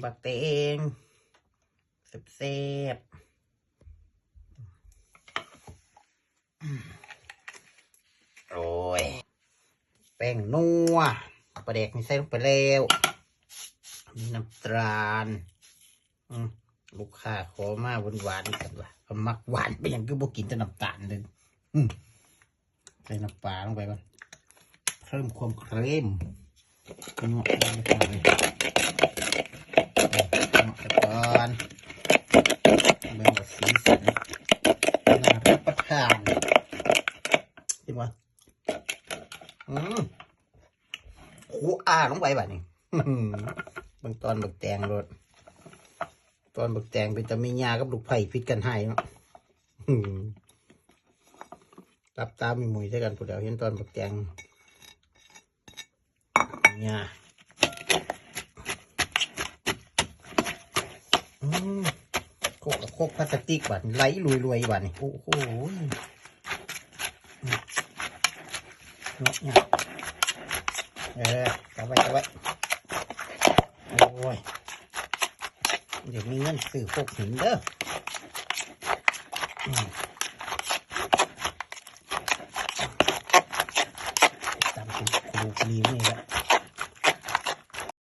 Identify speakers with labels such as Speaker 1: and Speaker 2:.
Speaker 1: บักเตงเซ็บโอ้ยแป้งนัวปลาแดกนี่ใส่ลงไปแล้วมีน้ำตาลลูกค้าขอมาหวานกันว่ะมักหวานไปอย่างคือบ่กินแต่น้ำตาลเลยใส่น้ำปลาลงไปก่อนเพิ่มความเค็มเนาะไปก่อนเบิ่งว่าสีสันน่ารับประทานจริงวะขู่ลงไปแบบนี้บางตอนบักแตงรสตอนบักแตงเป็นตะมีญากับลูกไผ่พิษกันให้เนาะรับตามีหมุยใช่กันผู้เดียวเห็นตอนบักแตงญาโคกพลาสติกบัดไหลรวยบัดนี่โอ้โหเนาะเนี่ยจับไว้โอ้ยเดี๋ยวมีเงินซื้อโคกหินเด้อตามครูนี่